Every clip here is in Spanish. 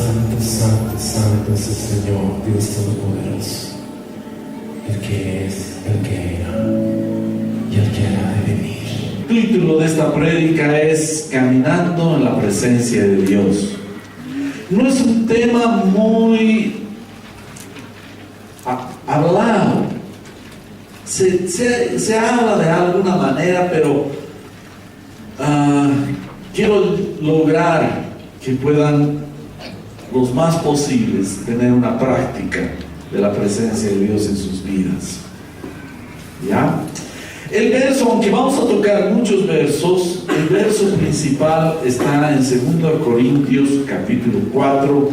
Santo, santo, santo es el Señor, Dios Todopoderoso, el que es, el que era y el que ha de venir. El título de esta prédica es Caminando en la presencia de Dios. No es un tema muy hablado. Se habla de alguna manera, pero quiero lograr que puedan los más posibles tener una práctica de la presencia de Dios en sus vidas. ¿Ya? El verso, aunque vamos a tocar muchos versos, el verso principal está en 2 Corintios capítulo 4,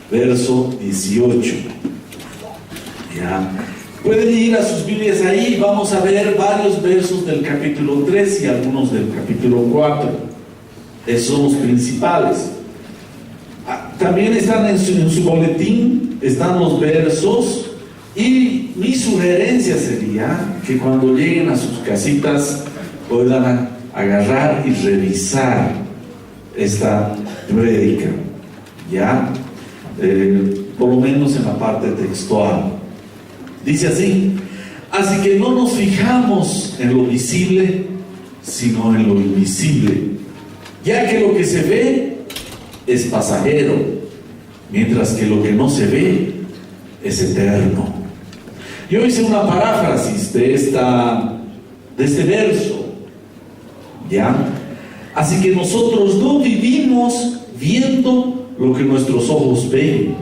verso 18. ¿Ya? Pueden ir a sus Biblias ahí, vamos a ver varios versos del capítulo 3 y algunos del capítulo 4. Esos son los principales. También están en su boletín, están los versos, y mi sugerencia sería que cuando lleguen a sus casitas puedan agarrar y revisar esta prédica, ¿ya? Por lo menos en la parte textual. Dice así: así que no nos fijamos en lo visible, sino en lo invisible, ya que lo que se ve es pasajero, mientras que lo que no se ve es eterno. Yo hice una paráfrasis de este verso, ¿ya? Así que nosotros no vivimos viendo lo que nuestros ojos ven,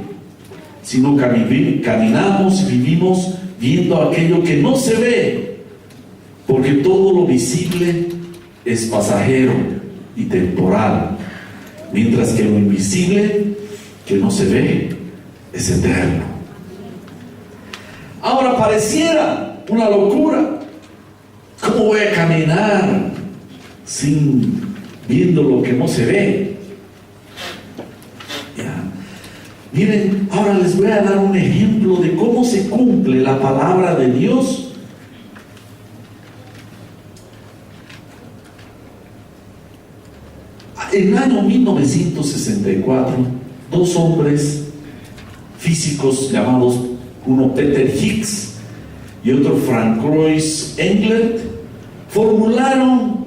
sino caminamos y vivimos viendo aquello que no se ve, porque todo lo visible es pasajero y temporal, mientras que lo invisible, que no se ve, es eterno. Ahora pareciera una locura. ¿Cómo voy a caminar viendo lo que no se ve? ¿Ya? Miren, ahora les voy a dar un ejemplo de cómo se cumple la palabra de Dios. En el año 1964, dos hombres físicos llamados, uno Peter Higgs y otro Francois Englert, formularon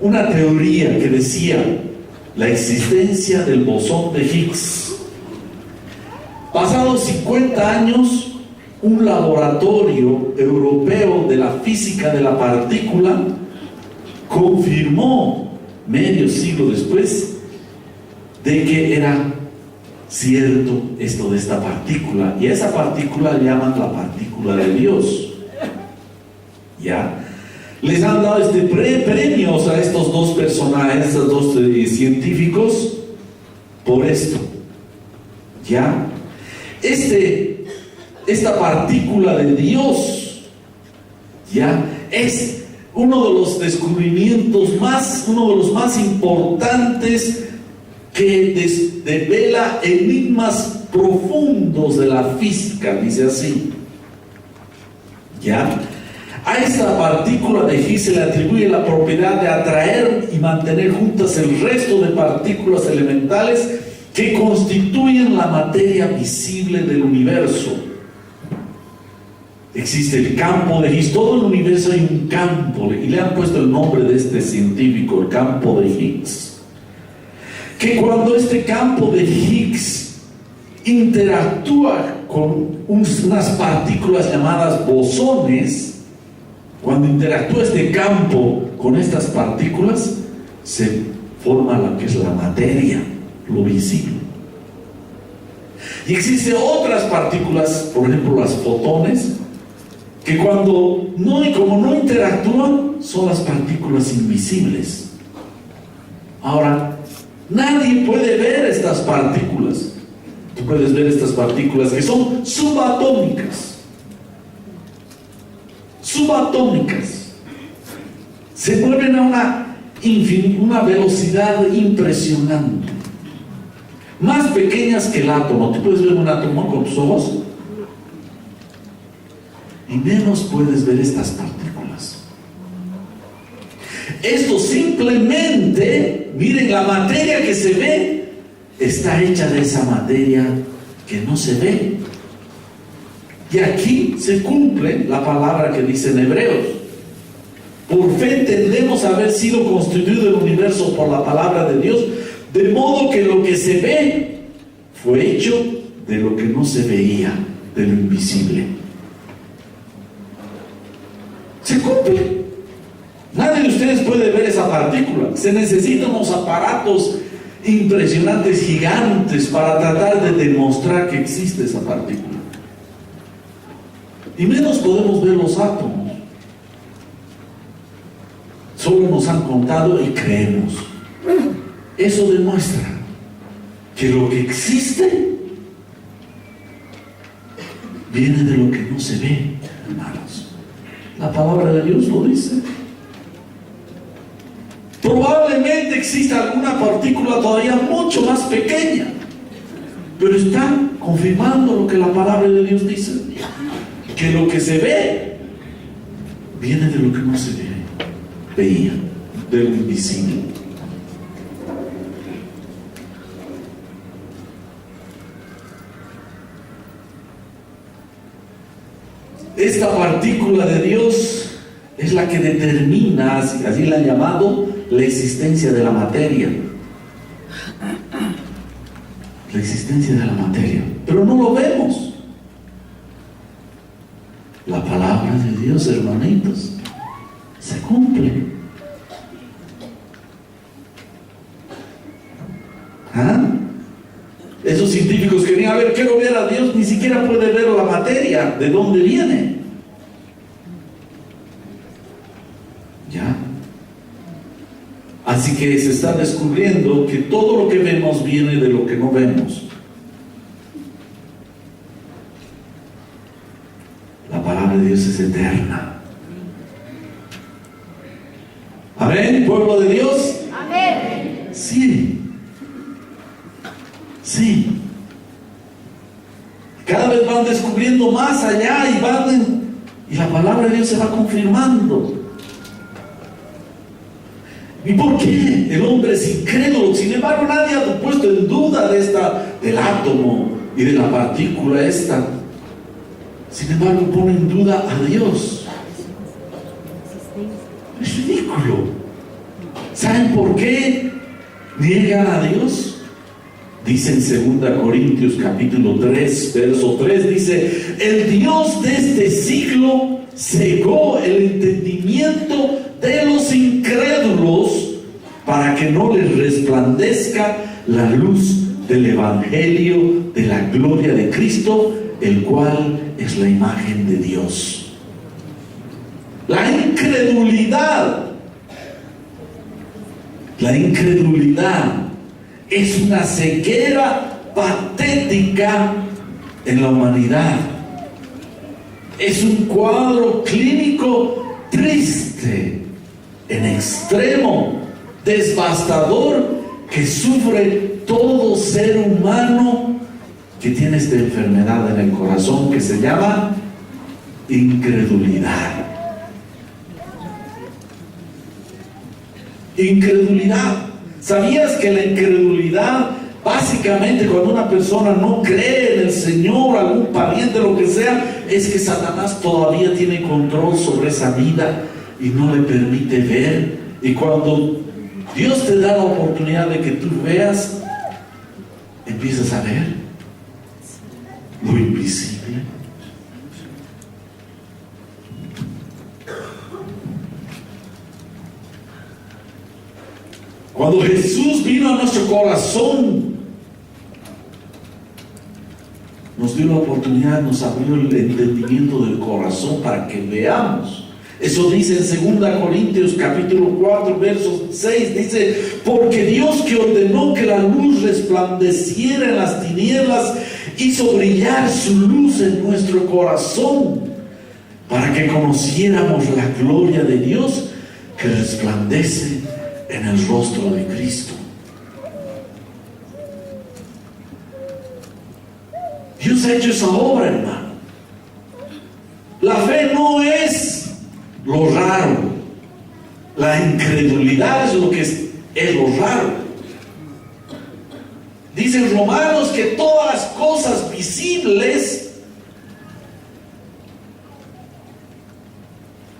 una teoría que decía la existencia del bosón de Higgs. Pasados 50 años, un laboratorio europeo de la física de la partícula confirmó, medio siglo después, de que era cierto esto de esta partícula, y a esa partícula le llaman la partícula de Dios. ¿Ya? Les han dado premios a estos dos personajes, a estos dos científicos, por esto. ¿Ya? Esta partícula de Dios, ¿ya?, es uno de los descubrimientos uno de los más importantes, que devela enigmas profundos de la física, dice así. ¿Ya? A esta partícula de Higgs se le atribuye la propiedad de atraer y mantener juntas el resto de partículas elementales que constituyen la materia visible del universo. Existe el campo de Higgs, todo el universo hay un campo, y le han puesto el nombre de este científico, el campo de Higgs. Que cuando este campo de Higgs interactúa con unas partículas llamadas bosones, cuando interactúa este campo con estas partículas, se forma lo que es la materia, lo visible. Y existen otras partículas, por ejemplo las fotones, que como no interactúan, son las partículas invisibles. Ahora, nadie puede ver estas partículas. Tú puedes ver estas partículas que son subatómicas. Se mueven a una velocidad impresionante, más pequeñas que el átomo. Tú puedes ver un átomo con tus ojos, y menos puedes ver estas partículas. Esto simplemente, miren, la materia que se ve está hecha de esa materia que no se ve. Y aquí se cumple la palabra que dice en Hebreos: por fe entendemos haber sido constituido el universo por la palabra de Dios, de modo que lo que se ve fue hecho de lo que no se veía, de lo invisible. Se cumple. Nadie de ustedes puede ver esa partícula. Se necesitan unos aparatos impresionantes, gigantes, para tratar de demostrar que existe esa partícula. Y menos podemos ver los átomos. Solo nos han contado y creemos. Eso demuestra que lo que existe viene de lo que no se ve, hermanos. La palabra de Dios lo dice. Probablemente exista alguna partícula todavía mucho más pequeña, pero están confirmando lo que la palabra de Dios dice, que lo que se ve viene de lo que no se veía, de lo invisible. Esta partícula de Dios es la que determina, así la han llamado, la existencia de la materia. La existencia de la materia. Pero no lo vemos. La palabra de Dios, hermanitos, se cumple. Esos científicos querían ver, quiero ver a Dios, ni siquiera puede ver la materia, de dónde viene. ¿Ya? Así que se está descubriendo que todo lo que vemos viene de lo que no vemos. La palabra de Dios es eterna. Amén, pueblo de Dios. Amén. Sí. Sí. Cada vez van descubriendo más allá y la palabra de Dios se va confirmando. ¿Y por qué el hombre es incrédulo? Sin embargo, nadie ha puesto en duda del átomo y de la partícula esta. Sin embargo, pone en duda a Dios. Es ridículo. ¿Saben por qué niegan a Dios? Dice en 2 Corintios capítulo 3, verso 3, dice: el Dios de este siglo cegó el entendimiento de los incrédulos para que no les resplandezca la luz del evangelio de la gloria de Cristo, el cual es la imagen de Dios. La incredulidad es una ceguera patética en la humanidad. Es un cuadro clínico triste, en extremo, devastador, que sufre todo ser humano que tiene esta enfermedad en el corazón que se llama incredulidad. Incredulidad. ¿Sabías que la incredulidad, básicamente, cuando una persona no cree en el Señor, algún pariente, lo que sea, es que Satanás todavía tiene control sobre esa vida y no le permite ver? Y cuando Dios te da la oportunidad de que tú veas, empiezas a ver lo invisible. Cuando Jesús vino a nuestro corazón, nos dio la oportunidad, nos abrió el entendimiento del corazón para que veamos. Eso dice en 2 Corintios capítulo 4, verso 6, dice: porque Dios, que ordenó que la luz resplandeciera en las tinieblas, hizo brillar su luz en nuestro corazón para que conociéramos la gloria de Dios que resplandece en el rostro de Cristo. Dios ha hecho esa obra, hermano. La fe no es lo raro. La incredulidad es lo que es lo raro. Dice Dice en Romanos que todas las cosas visibles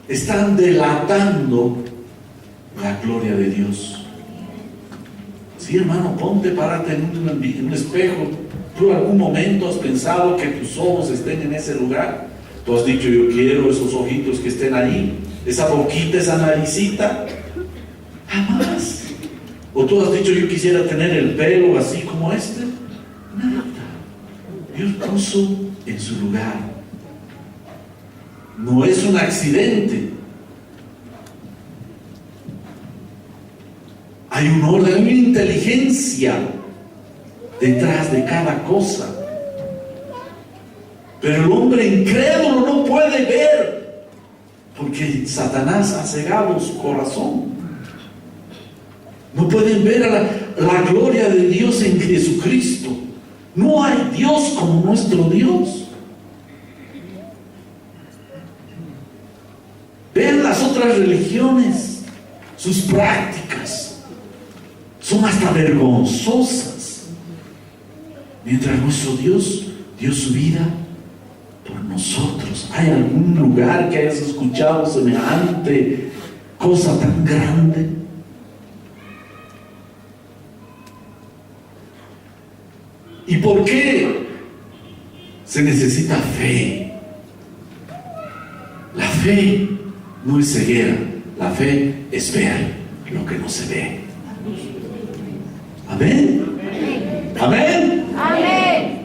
están delatando la gloria de Dios. Sí, hermano, ponte, párate en un espejo. ¿Tú en algún momento has pensado que tus ojos estén en ese lugar? Tú has dicho, yo quiero esos ojitos que estén ahí, esa boquita, esa naricita. Jamás. O tú has dicho, yo quisiera tener el pelo así como este. Nada. Dios puso en su lugar. No es un accidente. Hay un orden, hay una inteligencia detrás de cada cosa. Pero el hombre incrédulo no puede ver, porque Satanás ha cegado su corazón. No pueden ver la gloria de Dios en Jesucristo. No hay Dios como nuestro Dios. Vean las otras religiones, sus prácticas son hasta vergonzosas. Mientras nuestro Dios dio su vida por nosotros. ¿Hay algún lugar que hayas escuchado semejante cosa tan grande? ¿Y por qué se necesita fe? La fe no es ceguera, la fe es ver lo que no se ve. Amén. Amén. Amén.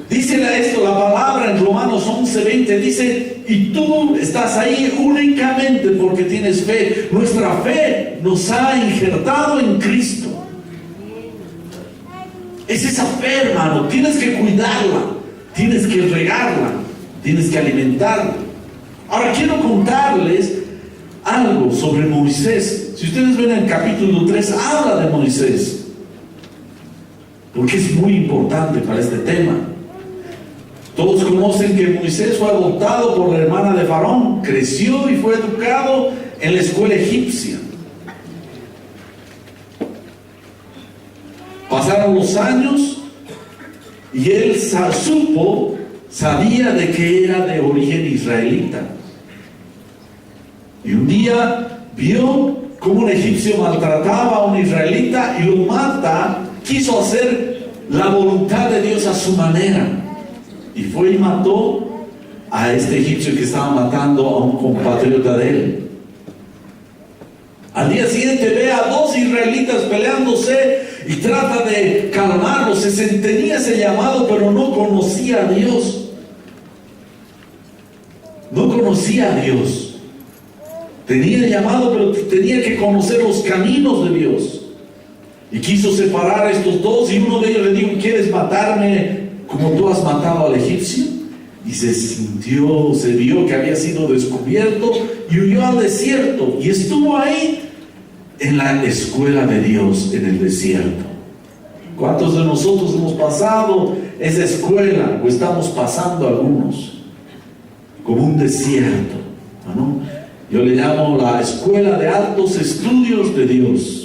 Dice esto la palabra en Romanos 11:20, dice, y tú estás ahí únicamente porque tienes fe. Nuestra fe nos ha injertado en Cristo. Es esa fe, hermano, tienes que cuidarla, tienes que regarla, tienes que alimentarla. Ahora quiero contarles algo sobre Moisés. Si ustedes ven el capítulo 3, habla de Moisés, porque es muy importante para este tema. Todos conocen que Moisés fue adoptado por la hermana de Faraón, creció y fue educado en la escuela egipcia. Pasaron los años y él sabía de que era de origen israelita. Y un día vio cómo un egipcio maltrataba a un israelita y lo mata. Quiso hacer la voluntad de Dios a su manera. Y fue y mató a este egipcio que estaba matando a un compatriota de él. Al día siguiente ve a dos israelitas peleándose y trata de calmarlos. Tenía ese llamado, pero no conocía a Dios. No conocía a Dios. Tenía el llamado, pero tenía que conocer los caminos de Dios. Y quiso separar a estos dos, y uno de ellos le dijo, ¿quieres matarme como tú has matado al egipcio? Y se vio que había sido descubierto y huyó al desierto y estuvo ahí en la escuela de Dios en el desierto. ¿Cuántos de nosotros hemos pasado esa escuela o estamos pasando algunos como un desierto? ¿No? Yo le llamo la escuela de altos estudios de Dios.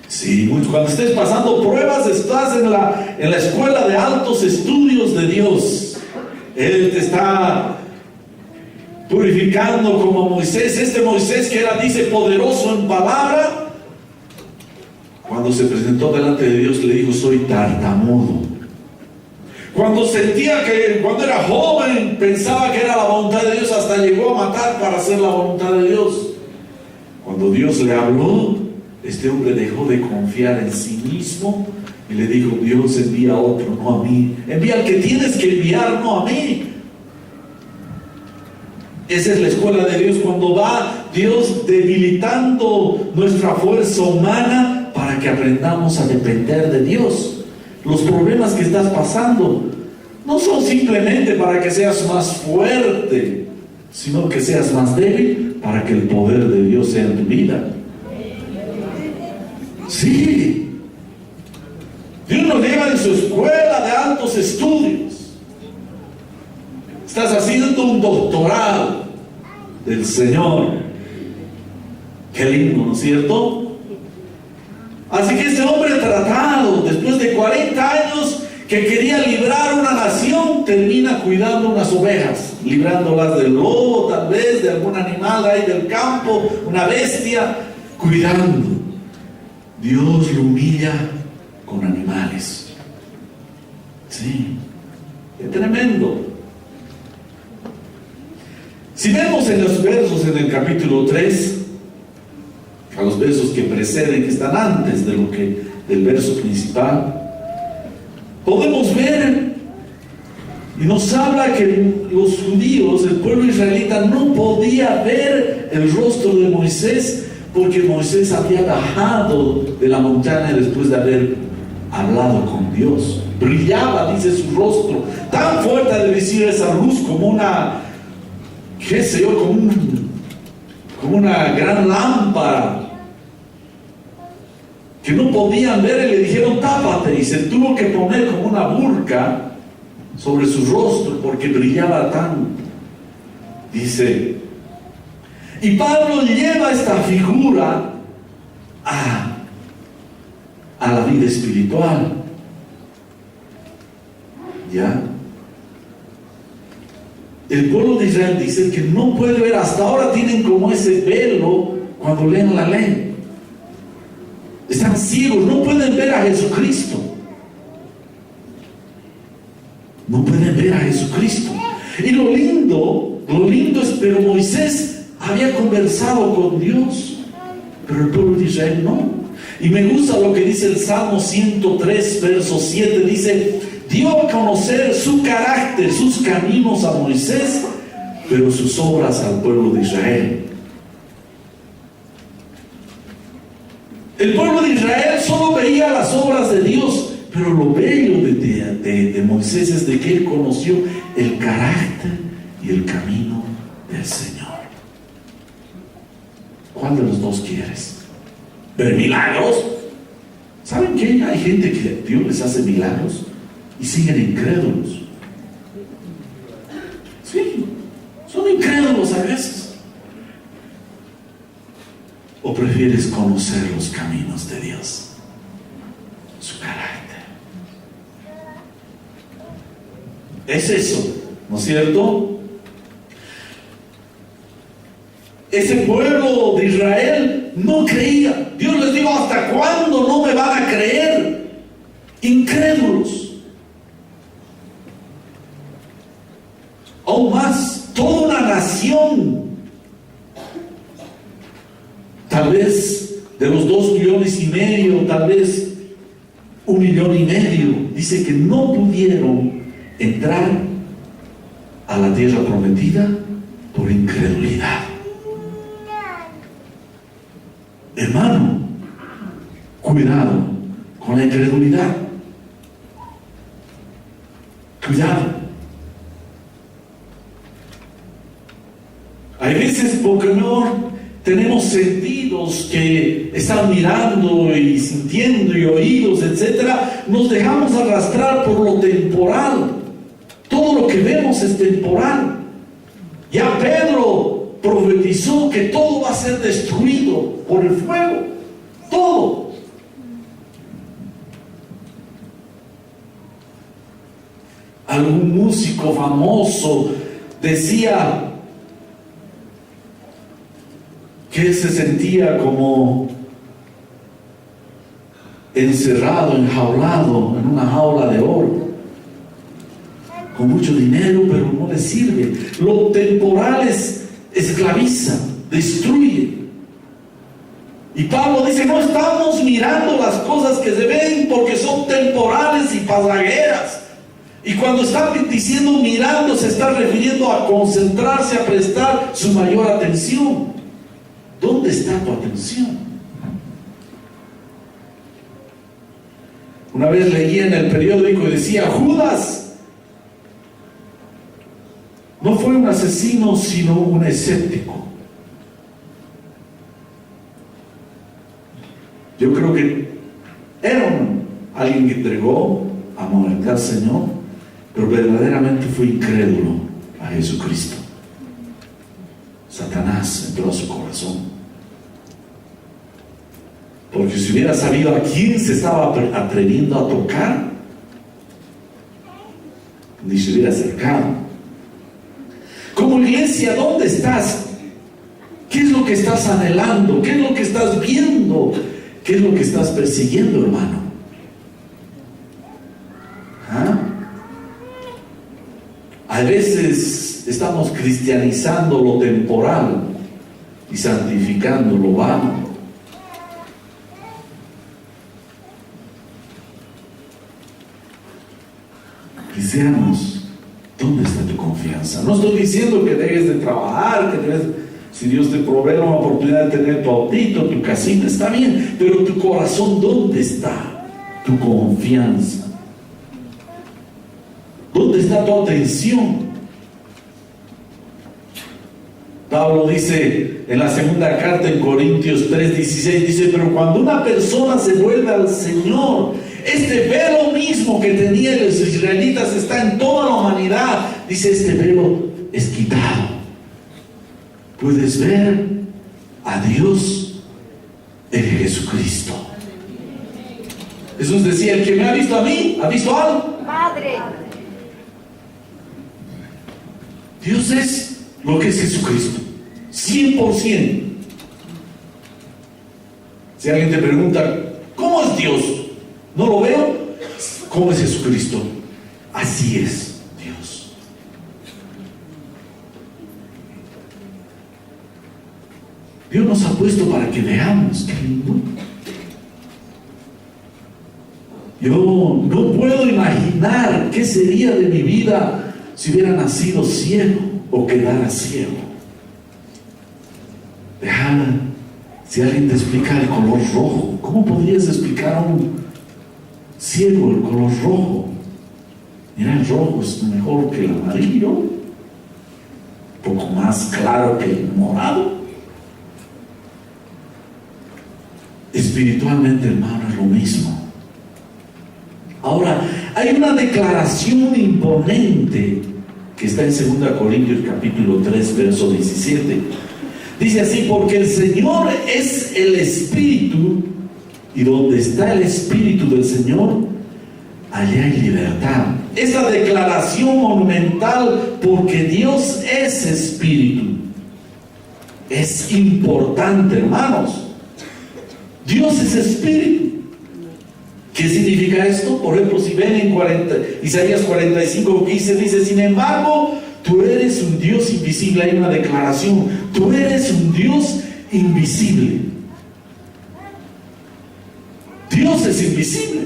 Sí, cuando estés pasando pruebas, estás en la escuela de altos estudios de Dios. Él te está purificando como Moisés. Este Moisés que era, dice, poderoso en palabra, cuando se presentó delante de Dios le dijo, soy tartamudo. Cuando era joven, pensaba que era la voluntad de Dios, hasta llegó a matar para hacer la voluntad de Dios. Cuando Dios le habló, este hombre dejó de confiar en sí mismo y le dijo, Dios, envía a otro, no a mí. Envía al que tienes que enviar, no a mí. Esa es la escuela de Dios, cuando va Dios debilitando nuestra fuerza humana para que aprendamos a depender de Dios. Los problemas que estás pasando no son simplemente para que seas más fuerte, sino que seas más débil para que el poder de Dios sea en tu vida. Sí, Dios nos lleva en su escuela de altos estudios. Estás haciendo un doctorado del Señor. Qué lindo, ¿no es cierto? Así que este hombre maltratado, después de 40 años que quería librar una nación, termina cuidando unas ovejas, librándolas del lobo, tal vez, de algún animal ahí del campo, una bestia, cuidando. Dios lo humilla con animales. Sí, es tremendo. Si vemos en los versos en el capítulo 3, a los versos que preceden, que están antes del verso principal, podemos ver, y nos habla que los judíos, el pueblo israelita, no podía ver el rostro de Moisés, porque Moisés había bajado de la montaña después de haber hablado con Dios. Brillaba, dice, su rostro, tan fuerte de decir esa luz, como una, qué sé yo, como una gran lámpara, que no podían ver, y le dijeron: tápate, y se tuvo que poner como una burka sobre su rostro porque brillaba tanto. Dice, y Pablo lleva esta figura a la vida espiritual. ¿Ya? El pueblo de Israel dice que no puede ver, hasta ahora tienen como ese velo cuando leen la ley. Están ciegos, no pueden ver a Jesucristo. No pueden ver a Jesucristo. Y lo lindo es, pero Moisés había conversado con Dios, pero el pueblo de Israel no. Y me gusta lo que dice el Salmo 103, verso 7, dice: dio a conocer su carácter, sus caminos a Moisés, pero sus obras al pueblo de Israel. El pueblo de Israel solo veía las obras de Dios, pero lo bello de Moisés es de que él conoció el carácter y el camino del Señor. ¿Cuál de los dos quieres? ¿Ver milagros? ¿Saben que hay gente que Dios les hace milagros y siguen incrédulos? Sí, son incrédulos a veces. ¿O prefieres conocer los caminos de Dios, su carácter? Es eso, ¿no es cierto? Ese pueblo de Israel no creía. Dios les dijo: ¿hasta cuándo no me van a creer? Incrédulos. Aún más, toda una nación, tal vez de los 2,5 millones, tal vez 1,5 millones, dice que no pudieron entrar a la tierra prometida por incredulidad. Hermano, cuidado con la incredulidad. Cuidado. Hay veces, porque no tenemos sentidos que están mirando y sintiendo y oídos, etcétera, nos dejamos arrastrar por lo temporal. Todo lo que vemos es temporal. Ya Pedro profetizó que todo va a ser destruido por el fuego. Todo. Algún músico famoso decía que se sentía como encerrado, enjaulado en una jaula de oro, con mucho dinero, pero no le sirve. Lo temporal esclaviza, destruye. Y Pablo dice: no estamos mirando las cosas que se ven, porque son temporales y pasajeras. Y cuando está diciendo mirando, se está refiriendo a concentrarse, a prestar su mayor atención. ¿Dónde está tu atención? Una vez leí en el periódico y decía: Judas no fue un asesino, sino un escéptico. Yo creo que era alguien que entregó a muerte al Señor, pero verdaderamente fue incrédulo a Jesucristo. Satanás entró a su corazón. Porque si hubiera sabido a quién se estaba atreviendo a tocar, ni se hubiera acercado. Como iglesia, ¿dónde estás? ¿Qué es lo que estás anhelando? ¿Qué es lo que estás viendo? ¿Qué es lo que estás persiguiendo, hermano? ¿Ah? A veces estamos cristianizando lo temporal y santificando lo vano. Cristianos, ¿dónde está tu confianza? No estoy diciendo que dejes de trabajar, si Dios te provee la oportunidad de tener tu autito, tu casita, está bien, pero tu corazón, ¿dónde está tu confianza? ¿Dónde está tu atención? Pablo dice en la segunda carta en Corintios 3:16, dice, pero cuando una persona se vuelve al Señor, este velo mismo que tenían los israelitas está en toda la humanidad. Dice, este velo es quitado. Puedes ver a Dios en Jesucristo. Jesús decía, el que me ha visto a mí, ha visto al Padre. Dios es lo que es Jesucristo, 100%. Si alguien te pregunta, ¿cómo es Dios? No lo veo. ¿Cómo es Jesucristo? Así es Dios. Dios nos ha puesto para que veamos. Qué lindo. Yo no puedo imaginar qué sería de mi vida si hubiera nacido ciego o quedara ciego. Si alguien te explica el color rojo, ¿cómo podrías explicar a un ciego el color rojo? Mira, el rojo es mejor que el amarillo, un poco más claro que el morado. Espiritualmente, hermano, es lo mismo. Ahora, hay una declaración imponente que está en 2 Corintios capítulo 3, verso 17. Dice así, porque el Señor es el Espíritu, y donde está el Espíritu del Señor, allá hay libertad. Esa declaración monumental, porque Dios es Espíritu, es importante, hermanos. Dios es Espíritu. ¿Qué significa esto? Por ejemplo, si ven en Isaías 45:15, dice, sin embargo, tú eres un Dios invisible. Hay una declaración, tú eres un Dios invisible. Dios es invisible.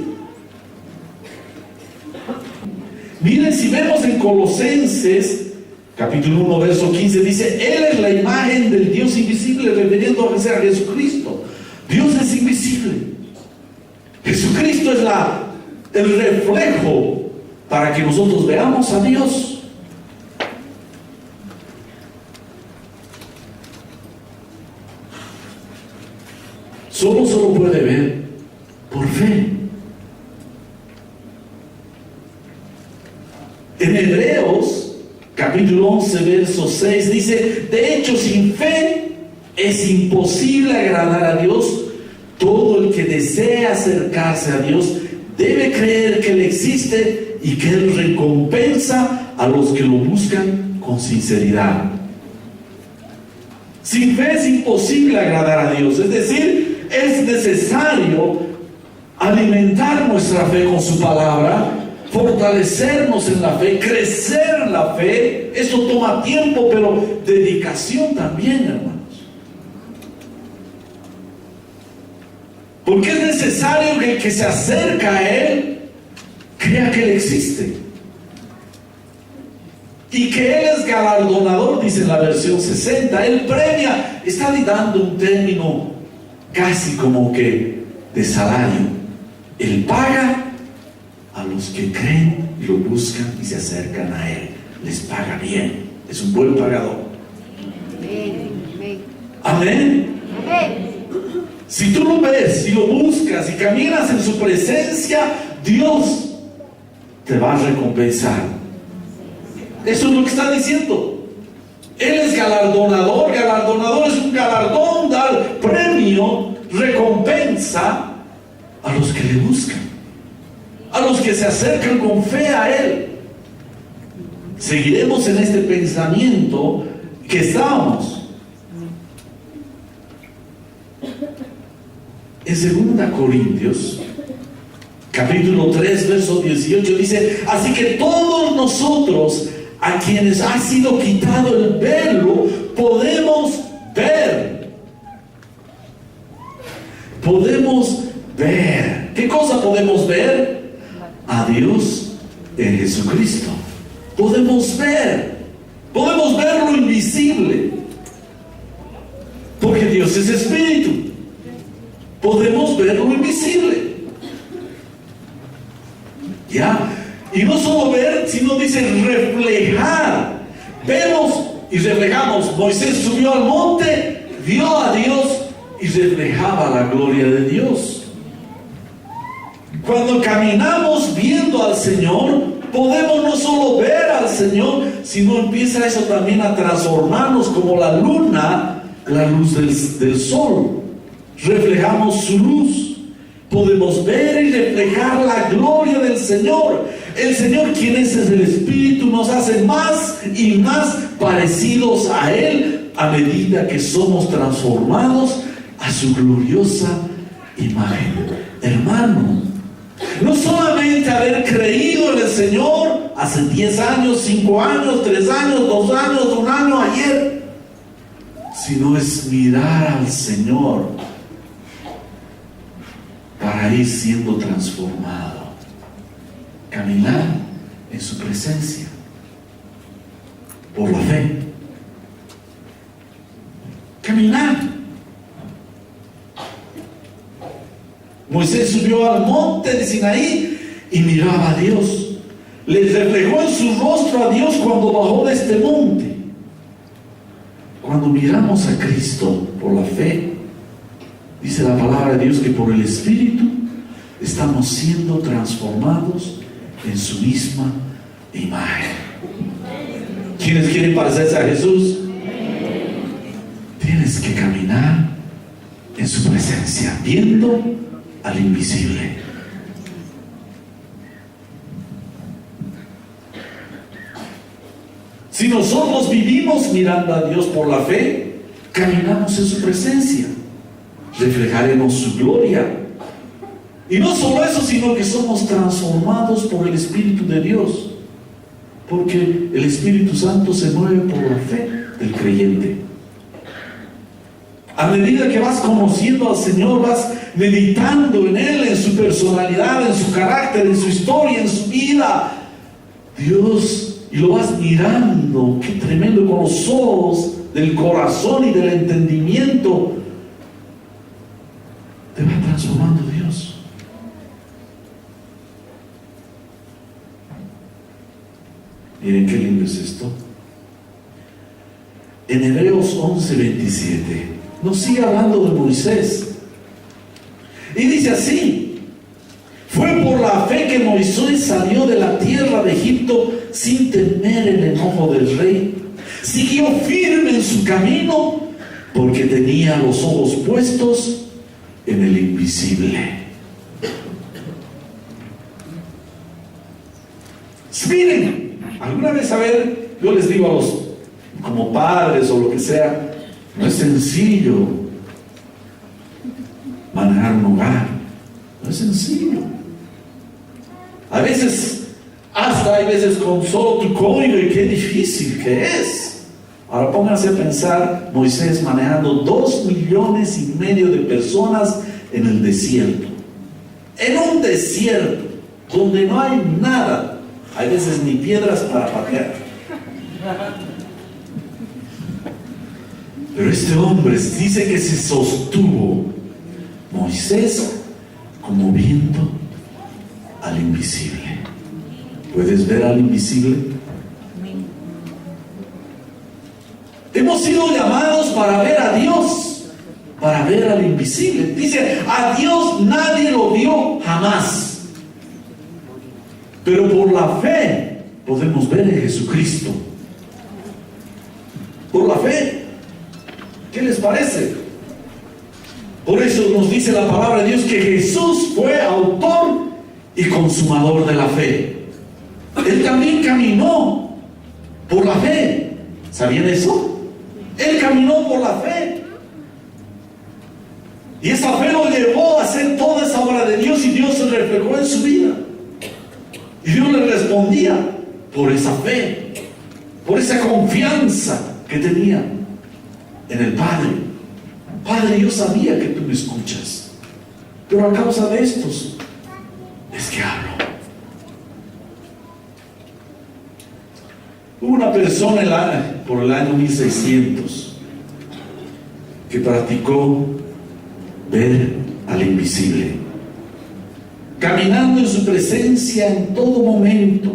Miren, si vemos en Colosenses capítulo 1, verso 15, dice, Él es la imagen del Dios invisible, refiriéndose a Jesucristo. Dios es invisible. Jesucristo es el reflejo para que nosotros veamos a Dios. Solo puede ver por fe. En Hebreos capítulo 11, verso 6 dice, de hecho, sin fe es imposible agradar a Dios. Todo el que desea acercarse a Dios debe creer que Él existe y que Él recompensa a los que lo buscan con sinceridad. Sin fe es imposible agradar a Dios. Es decir, es necesario alimentar nuestra fe con su palabra, fortalecernos en la fe, crecer en la fe. Eso toma tiempo, pero dedicación también, hermano. Porque es necesario que el que se acerca a Él crea que Él existe. Y que Él es galardonador, dice en la versión 60. Él premia, está dando un término casi como que de salario. Él paga a los que creen y lo buscan y se acercan a Él. Les paga bien. Es un buen pagador. Amén. Amén. Si tú lo ves y lo buscas y caminas en su presencia, Dios te va a recompensar. Eso es lo que está diciendo. Él es galardonador. Galardonador es un galardón, dar premio recompensa a los que le buscan, a los que se acercan con fe a Él. Seguiremos en este pensamiento que estamos. En 2 Corintios, capítulo 3, verso 18, dice: así que todos nosotros, a quienes ha sido quitado el velo, podemos ver. Podemos ver. ¿Qué cosa podemos ver? A Dios en Jesucristo. Podemos ver lo invisible, porque Dios es espíritu. Podemos ver lo invisible. ¿Ya? Y no solo ver, sino dice reflejar. Vemos y reflejamos. Moisés subió al monte, vio a Dios y reflejaba la gloria de Dios. Cuando caminamos viendo al Señor, podemos no solo ver al Señor, sino empieza eso también a transformarnos como la luna, la luz del sol. Reflejamos su luz. Podemos ver y reflejar la gloria del Señor. El Señor, quien es el Espíritu, nos hace más y más parecidos a Él a medida que somos transformados a su gloriosa imagen. Hermano, no solamente haber creído en el Señor hace 10 años, 5 años, 3 años, 2 años, 1 año, ayer, sino es mirar al Señor para ir siendo transformado, caminar en su presencia por la fe, caminar. Moisés subió al monte de Sinaí y miraba a Dios. Le reflejó en su rostro a Dios cuando bajó de este monte. Cuando miramos a Cristo por la fe, dice la palabra de Dios que por el Espíritu estamos siendo transformados en su misma imagen. ¿Quiénes quieren parecerse a Jesús? Tienes que caminar en su presencia, viendo al invisible. Si nosotros vivimos mirando a Dios por la fe, caminamos en su presencia, reflejaremos su gloria. Y no solo eso, sino que somos transformados por el Espíritu de Dios, porque el Espíritu Santo se mueve por la fe del creyente. A medida que vas conociendo al Señor, vas meditando en Él, en su personalidad, en su carácter, en su historia, en su vida, Dios, y lo vas mirando, qué tremendo, con los ojos del corazón y del entendimiento, te va transformando Dios. Miren qué lindo es esto. En Hebreos 11:27 nos sigue hablando de Moisés. Y dice así: fue por la fe que Moisés salió de la tierra de Egipto sin temer el enojo del rey. Siguió firme en su camino porque tenía los ojos puestos en el invisible. Miren, alguna vez, a ver, yo les digo a los, como padres o lo que sea, no es sencillo manejar un hogar. No es sencillo. A veces, hasta hay veces con solo tu código, y qué difícil que es. Ahora pónganse a pensar, Moisés manejando 2,5 millones de personas en el desierto. En un desierto donde no hay nada. Hay veces ni piedras para patear. Pero este hombre dice que se sostuvo, Moisés, como viendo al invisible. ¿Puedes ver al invisible? Hemos sido llamados para ver a Dios, para ver al invisible. Dice, a Dios nadie lo vio jamás. Pero por la fe podemos ver en Jesucristo. Por la fe. ¿Qué les parece? Por eso nos dice la palabra de Dios que Jesús fue autor y consumador de la fe. Él también caminó por la fe. ¿Sabían eso? Él caminó por la fe. Y esa fe lo llevó a hacer toda esa obra de Dios, y Dios se reflejó en su vida. Y Dios le respondía por esa fe, por esa confianza que tenía en el Padre. Padre, yo sabía que tú me escuchas, pero a causa de estos es que hablo. Hubo una persona por el año 1600 que practicó ver al invisible, caminando en su presencia en todo momento.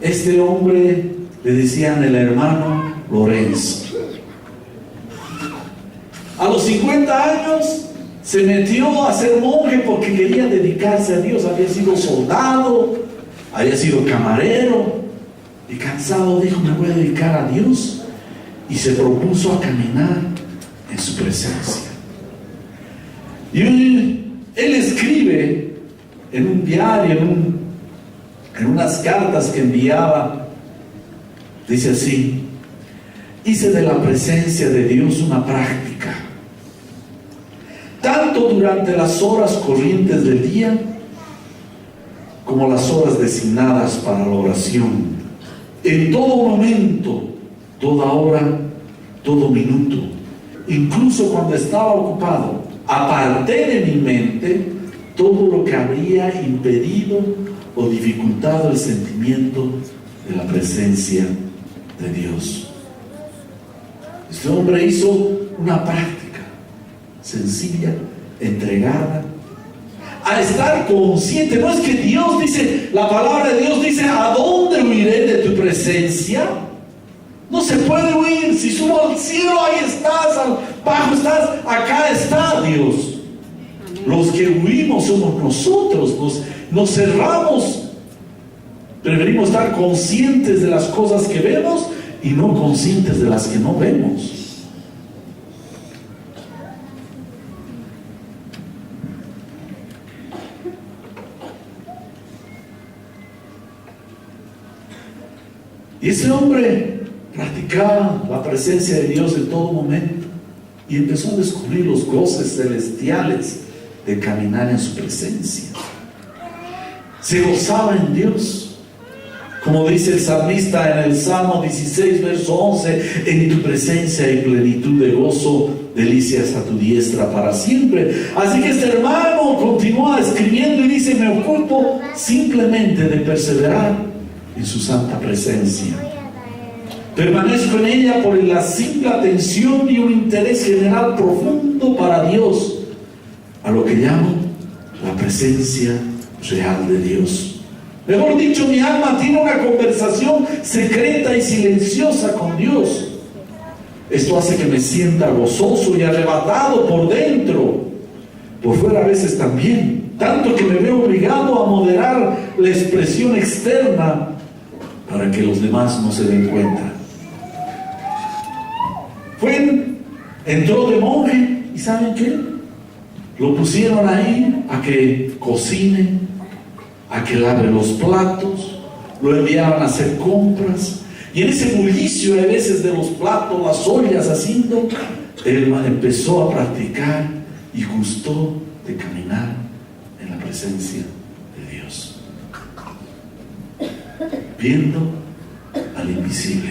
Este hombre le decían el hermano Lorenzo. A los 50 años se metió a ser monje porque quería dedicarse a Dios. Había sido soldado, había sido camarero, y cansado dijo: me voy a dedicar a Dios, y se propuso a caminar en su presencia. Y él escribe en un diario, en unas cartas que enviaba, dice así: hice de la presencia de Dios una práctica, tanto durante las horas corrientes del día como las horas designadas para la oración, en todo momento, toda hora, todo minuto. Incluso cuando estaba ocupado, aparté de mi mente todo lo que habría impedido o dificultado el sentimiento de la presencia de Dios. Este hombre hizo una práctica sencilla, entregada, a estar consciente. No es que Dios dice, la palabra de Dios dice: ¿a dónde huiré de tu presencia? No se puede huir. Si subo al cielo, ahí estás, abajo estás, acá está Dios. Los que huimos somos nosotros, nos cerramos. Preferimos estar conscientes de las cosas que vemos y no conscientes de las que no vemos. Y ese hombre practicaba la presencia de Dios en todo momento, y empezó a descubrir los goces celestiales de caminar en su presencia. Se gozaba en Dios, como dice el salmista en el Salmo 16, verso 11: en tu presencia hay plenitud de gozo, delicias a tu diestra para siempre. Así que este hermano continúa escribiendo y dice: me ocupo simplemente de perseverar en su santa presencia. Permanezco en ella por la simple atención y un interés general profundo para Dios, a lo que llamo la presencia real de Dios. Mejor dicho, mi alma tiene una conversación secreta y silenciosa con Dios. Esto hace que me sienta gozoso y arrebatado por dentro, por fuera a veces también, tanto que me veo obligado a moderar la expresión externa para que los demás no se den cuenta. Entró de monje, y ¿saben qué? Lo pusieron ahí a que cocine, a que lave los platos, lo enviaban a hacer compras, y en ese bullicio a veces de los platos, las ollas haciendo, él empezó a practicar y gustó de caminar en la presencia de Dios, viendo al invisible.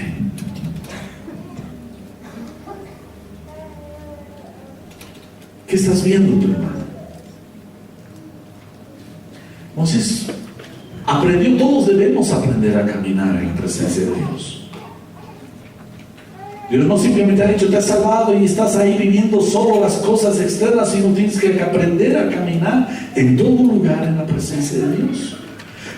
¿Qué estás viendo, tu hermano? Moisés aprendió, todos debemos aprender a caminar en la presencia de Dios. Dios no simplemente ha dicho: te has salvado y estás ahí viviendo solo las cosas externas, sino tienes que aprender a caminar en todo lugar en la presencia de Dios.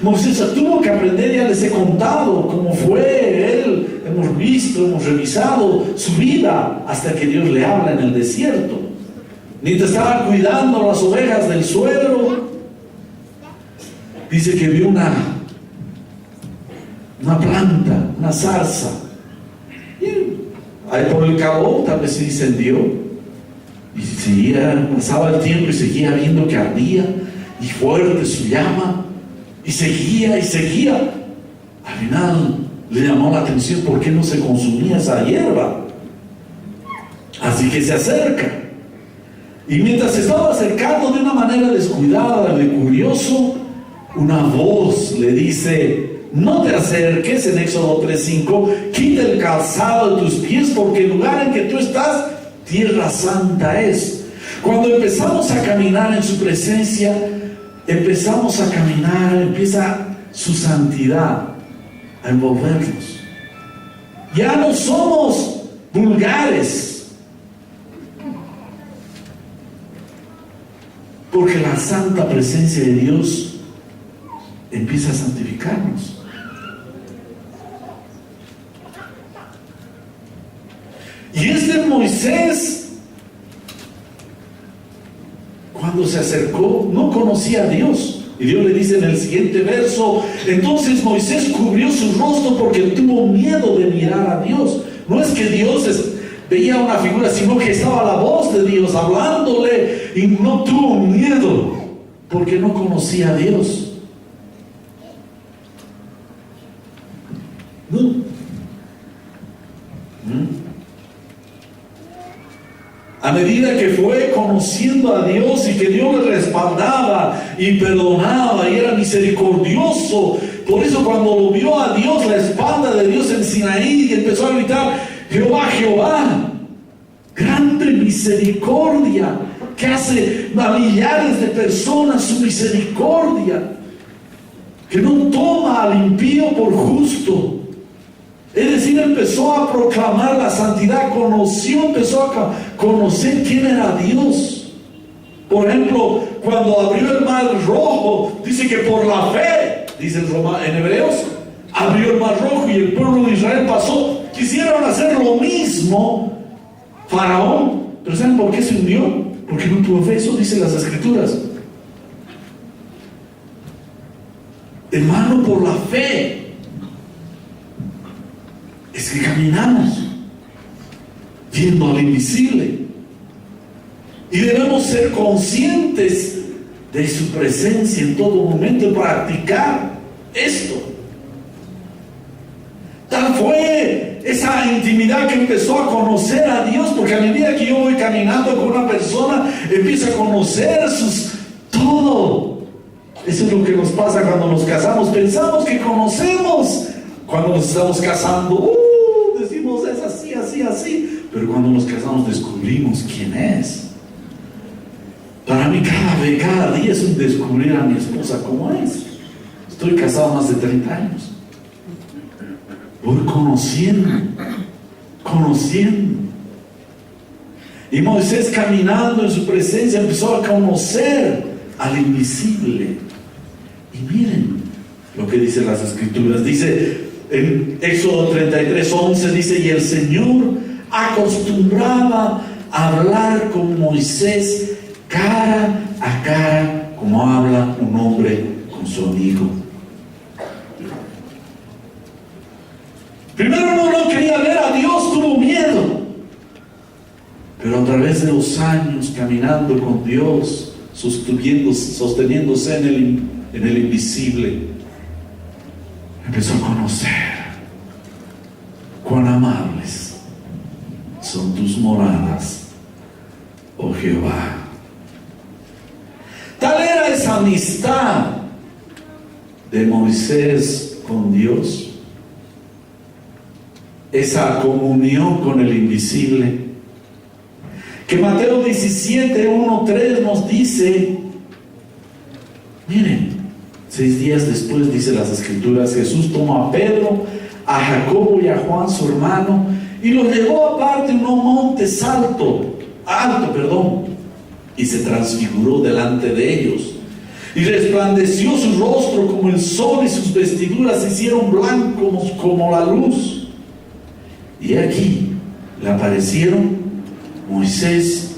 Moisés tuvo que aprender, ya les he contado cómo fue él, hemos visto, hemos revisado su vida hasta que Dios le habla en el desierto. Mientras estaba cuidando las ovejas del suegro, dice que vio una planta, una zarza, y ahí por el calor tal vez se incendió, Y seguía, pasaba el tiempo y seguía viendo que ardía y fuerte su llama, y seguía y seguía. Al final le llamó la atención por qué no se consumía esa hierba. Así que se acerca, y mientras se estaba acercando de una manera descuidada, de curioso, una voz le dice: no te acerques, en Éxodo 3:5, quita el calzado de tus pies, porque el lugar en que tú estás, tierra santa es. Cuando empezamos a caminar en su presencia, empezamos a caminar, empieza su santidad a envolvernos. Ya no somos vulgares, porque la santa presencia de Dios empieza a santificarnos. Y este Moisés, cuando se acercó, no conocía a Dios. Y Dios le dice en el siguiente verso: entonces Moisés cubrió su rostro porque tuvo miedo de mirar a Dios. No es que Dios veía una figura, sino que estaba la voz de Dios hablándole, y no tuvo miedo porque no conocía a Dios. ¿No? A medida que fue conociendo a Dios y que Dios le respaldaba y perdonaba y era misericordioso, por eso cuando lo vio a Dios, la espalda de Dios en Sinaí, y empezó a gritar: Jehová, Jehová, grande misericordia, que hace a millares de personas su misericordia, que no toma al impío por justo. Es decir, empezó a proclamar la santidad, empezó a conocer quién era Dios. Por ejemplo, cuando abrió el mar rojo, dice que por la fe, dice en Hebreos, abrió el mar rojo y el pueblo de Israel pasó. Quisieron hacer lo mismo Faraón, pero ¿saben por qué se hundió? Porque no tuvo fe. Eso dicen las Escrituras. Hermano, por la fe es que caminamos viendo al invisible, y debemos ser conscientes de su presencia en todo momento y practicar esto. Tal fue esa intimidad que empezó a conocer a Dios, porque a medida que yo voy caminando con una persona, empiezo a conocer todo. Eso es lo que nos pasa cuando nos casamos. Pensamos que conocemos cuando nos estamos casando. Decimos es así, así, así. Pero cuando nos casamos descubrimos quién es. Para mí cada día es un descubrir a mi esposa cómo es. Estoy casado más de 30 años. Voy conociendo. Y Moisés, caminando en su presencia, empezó a conocer al invisible. Y miren lo que dicen las Escrituras. Dice en Éxodo 33:11, dice: y el Señor acostumbraba a hablar con Moisés cara a cara, como habla un hombre con su amigo. Primero no quería ver a Dios, tuvo miedo. Pero a través de los años caminando con Dios, sosteniéndose en el invisible, empezó a conocer cuán amables son tus moradas, oh Jehová. Tal era esa amistad de Moisés con Dios, esa comunión con el invisible, que Mateo 17:1-3 nos dice. Miren, 6 días después, dice las Escrituras, Jesús tomó a Pedro, a Jacobo y a Juan su hermano, y los llevó aparte en un monte alto, y se transfiguró delante de ellos, y resplandeció su rostro como el sol, y sus vestiduras se hicieron blancos como la luz. Y aquí le aparecieron Moisés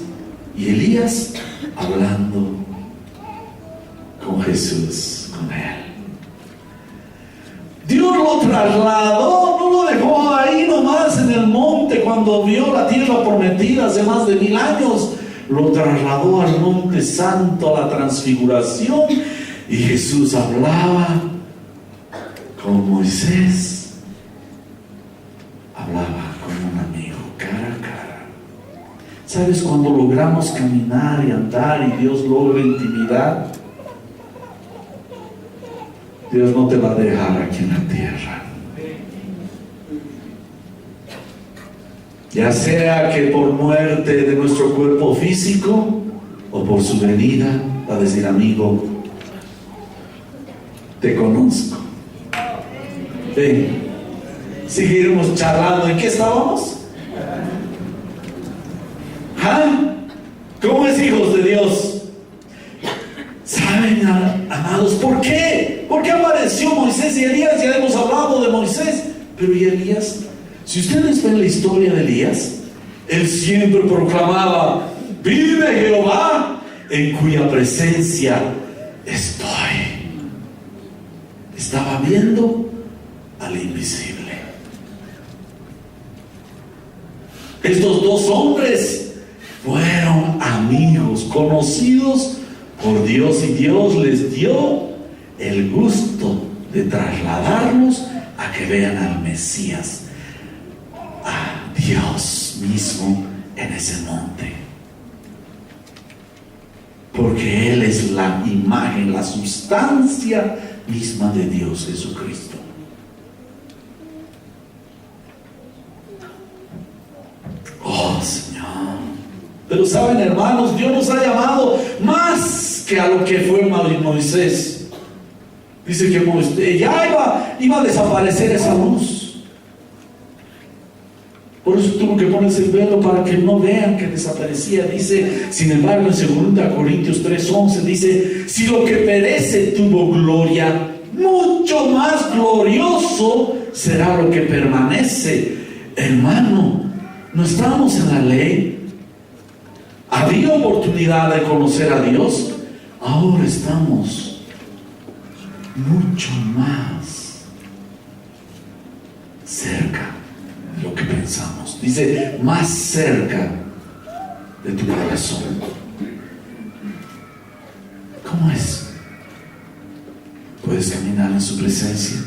y Elías hablando con Jesús, con él. Dios lo trasladó, no lo dejó ahí nomás en el monte cuando vio la tierra prometida hace más de 1000 años. lo trasladó al Monte Santo, a la Transfiguración, y Jesús hablaba con Moisés, hablaba con un amigo, cara a cara. ¿Sabes? Cuando logramos caminar y andar y Dios logra intimidad, Dios no te va a dejar aquí en la tierra. Ya sea que por muerte de nuestro cuerpo físico o por su venida, va a decir, amigo, te conozco. Ven, seguiremos charlando. ¿En qué estábamos? ¿Ah? ¿Cómo es, hijos de Dios? ¿Saben, amados, por qué? ¿Por qué apareció Moisés y Elías? Ya hemos hablado de Moisés, pero ¿y Elías? Si ustedes ven la historia de Elías, él siempre proclamaba, vive Jehová, en cuya presencia estoy. Estaba viendo al invisible. Estos dos hombres fueron amigos, conocidos por Dios, y Dios les dio el gusto de trasladarlos a que vean al Mesías, a Dios mismo en ese monte, porque Él es la imagen, la sustancia misma de Dios Jesucristo. Oh Señor. Pero saben, hermanos, Dios nos ha llamado más que a lo que fue Moisés. Dice que ya iba a desaparecer esa luz. Por eso tuvo que ponerse el velo para que no vean que desaparecía. Dice, sin embargo, en 2 Corintios 3:11 dice, si lo que perece tuvo gloria, mucho más glorioso será lo que permanece. Hermano, no estamos en la ley. Había oportunidad de conocer a Dios. Ahora estamos mucho más cerca de lo que pensamos. Dice, más cerca de tu corazón. ¿Cómo es? Puedes caminar en su presencia.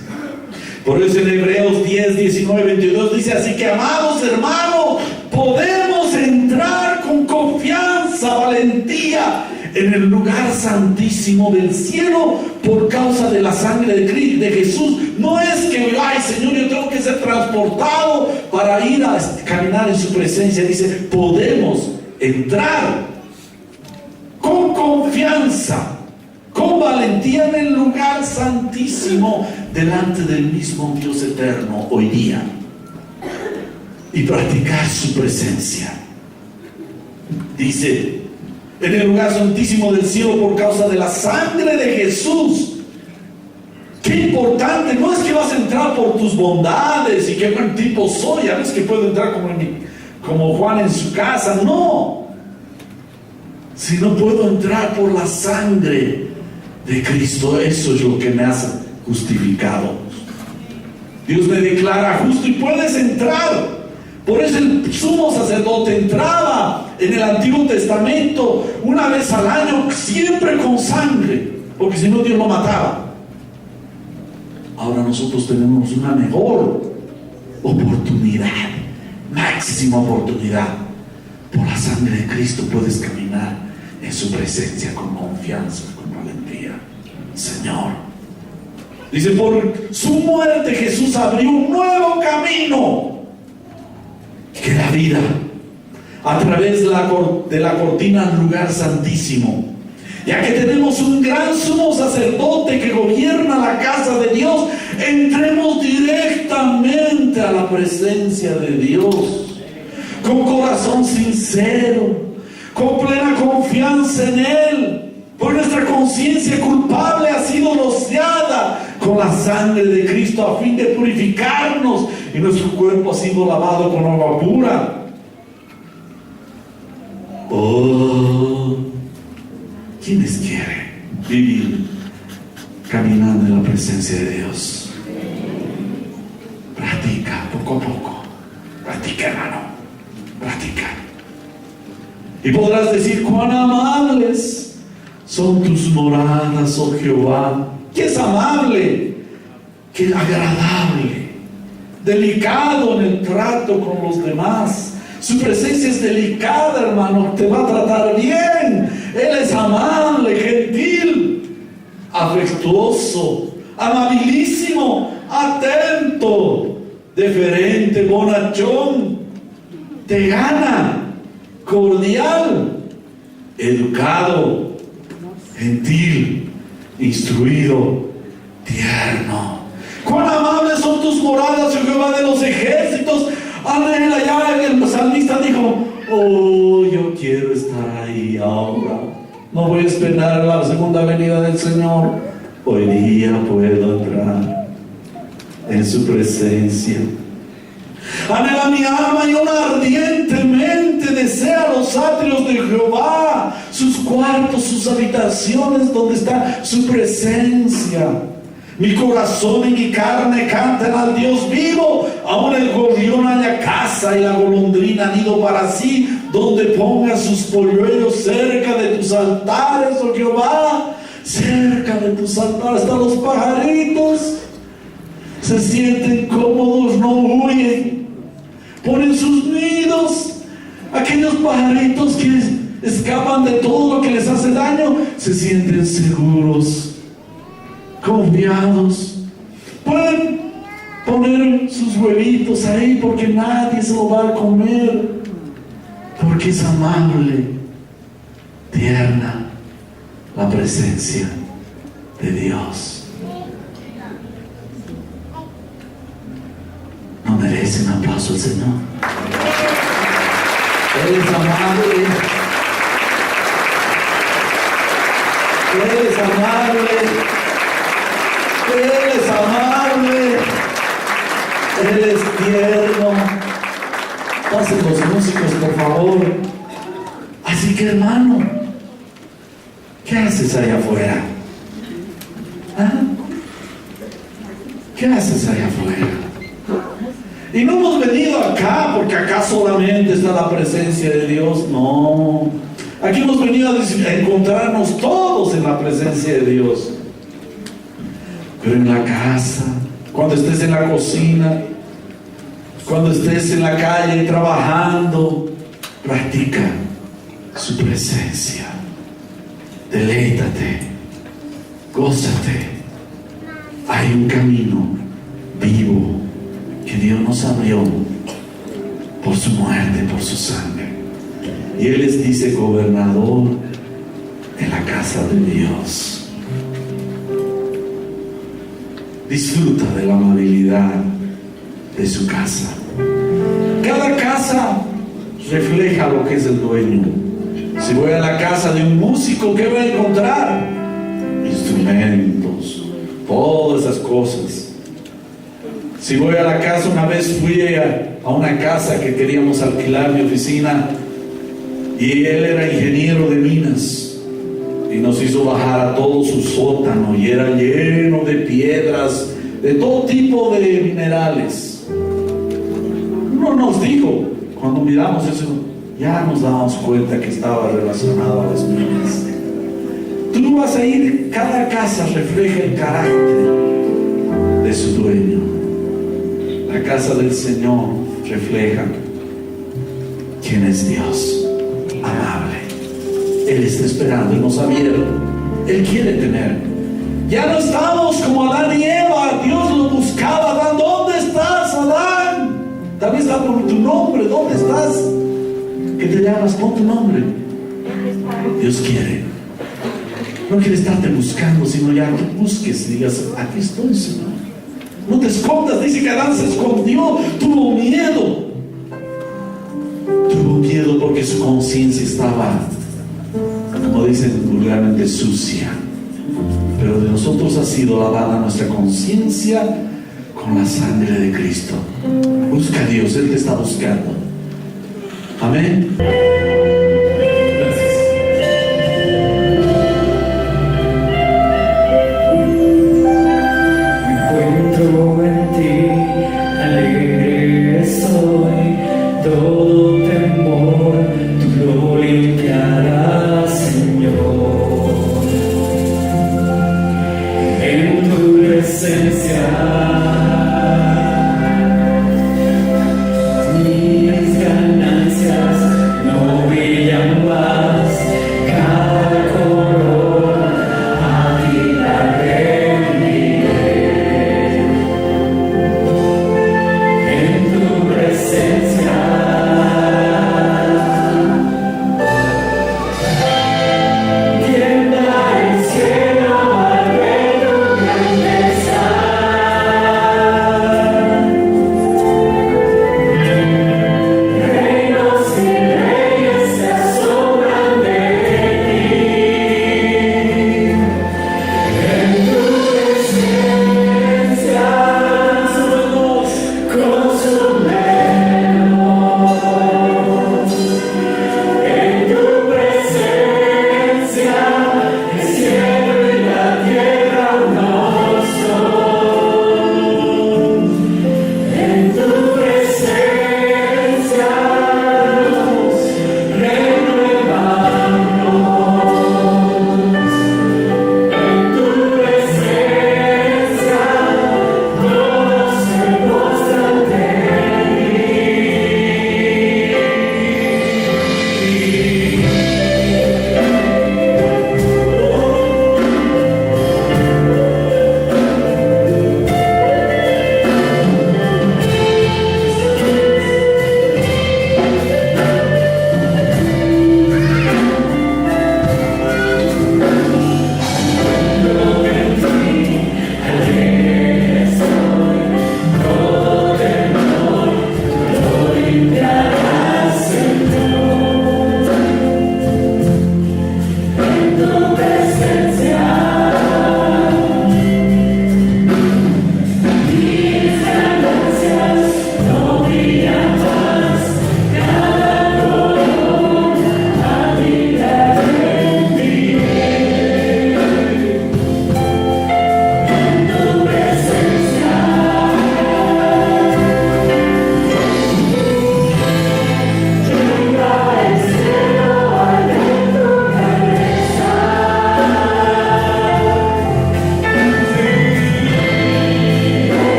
Por eso en Hebreos 10, 19, 22 dice, así que, amados hermanos, podemos entrar con confianza, valentía en el lugar santísimo del cielo por causa de la sangre de Cristo, de Jesús. No es que, ay Señor, yo tengo que ser transportado para ir a caminar en su presencia. Dice, podemos entrar con confianza, con valentía en el lugar santísimo delante del mismo Dios eterno hoy día y practicar su presencia. Dice, en el lugar santísimo del cielo por causa de la sangre de Jesús. Qué importante. No es que vas a entrar por tus bondades y qué buen tipo soy, a veces que puedo entrar como Juan en su casa. No, si no puedo entrar por la sangre de Cristo. Eso es lo que me hace justificado. Dios me declara justo y puedes entrar. Por eso el sumo sacerdote entraba en el Antiguo Testamento una vez al año, siempre con sangre, porque si no Dios lo mataba. Ahora nosotros tenemos una mejor oportunidad, máxima oportunidad. Por la sangre de Cristo puedes caminar en su presencia con confianza, con valentía. Señor, dice, por su muerte Jesús abrió un nuevo camino, que la vida a través de la cortina al lugar santísimo. Ya que tenemos un gran sumo sacerdote que gobierna la casa de Dios, entremos directamente a la presencia de Dios con corazón sincero, con plena confianza en Él, por nuestra conciencia culpable ha sido rociada con la sangre de Cristo a fin de purificarnos, y nuestro cuerpo ha sido lavado con agua pura. Oh, ¿quiénes quieren vivir caminando en la presencia de Dios? Practica poco a poco. Practica, hermano. Practica. Y podrás decir: cuán amables son tus moradas, oh Jehová. ¿Qué es amable? ¿Qué agradable? Delicado en el trato con los demás. Su presencia es delicada, hermano. Te va a tratar bien. Él es amable, gentil, afectuoso, amabilísimo, atento, deferente, bonachón. Te gana, cordial, educado, gentil, instruido, tierno. Cuán amables son tus moradas, oh Jehová de los ejércitos. Anhela, ya el salmista dijo: oh, yo quiero estar ahí ahora. No voy a esperar la segunda venida del Señor. Hoy día puedo entrar en su presencia. Anhela mi alma y una ardientemente desea los atrios de Jehová, sus cuartos, sus habitaciones donde está su presencia. Mi corazón y mi carne cantan al Dios vivo. Aún el gorrión halla casa y la golondrina nido para sí, donde ponga sus polluelos cerca de tus altares, oh Jehová. Cerca de tus altares. Hasta los pajaritos se sienten cómodos, no huyen, ponen sus nidos. Aquellos pajaritos que escapan de todo lo que les hace daño se sienten seguros, confiados. Pueden poner sus huevitos ahí porque nadie se lo va a comer, porque es amable, tierna la presencia de Dios. ¿No merece un aplauso al Señor? Él es amable. Él es amable. Él es amable. Él es tierno. Pasen los músicos, por favor. Así que, hermano, ¿qué haces allá afuera? ¿Ah? ¿Qué haces allá afuera? Y no hemos venido acá porque acá solamente está la presencia de Dios. No. Aquí hemos venido a encontrarnos todos en la presencia de Dios. Pero en la casa, cuando estés en la cocina, cuando estés en la calle trabajando, practica su presencia. Deleítate, gózate. Hay un camino vivo que Dios nos abrió por su muerte, por su sangre. Y Él les dice: gobernador en la casa de Dios. Disfruta de la amabilidad de su casa. Cada casa refleja lo que es el dueño. Si voy a la casa de un músico, ¿qué voy a encontrar? Instrumentos, todas esas cosas. Si voy a la casa, una vez fui a una casa que queríamos alquilar mi oficina, y él era ingeniero de minas y nos hizo bajar a todo su sótano, y era lleno de piedras, de todo tipo de minerales. No nos dijo, cuando miramos eso, ya nos damos cuenta que estaba relacionado a las minas. Tú vas a ir, cada casa refleja el carácter de su dueño. La casa del Señor refleja quién es Dios, amable. Él está esperando y nos ha abierto. Él quiere tener. Ya no estamos como Adán y Eva. Dios lo buscaba. Adán, ¿dónde estás, Adán? También está por tu nombre. ¿Dónde estás? ¿Qué te llamas? Pon tu nombre. Dios quiere. No quiere estarte buscando, sino ya que busques y digas: aquí estoy, Señor. No te escondas. Dice que Adán se escondió, tuvo miedo. Tuvo miedo porque su conciencia estaba, como dicen vulgarmente, sucia. Pero de nosotros ha sido lavada nuestra conciencia con la sangre de Cristo. Busca a Dios, Él te está buscando. Amén. Todo temor, tu gloria presencia.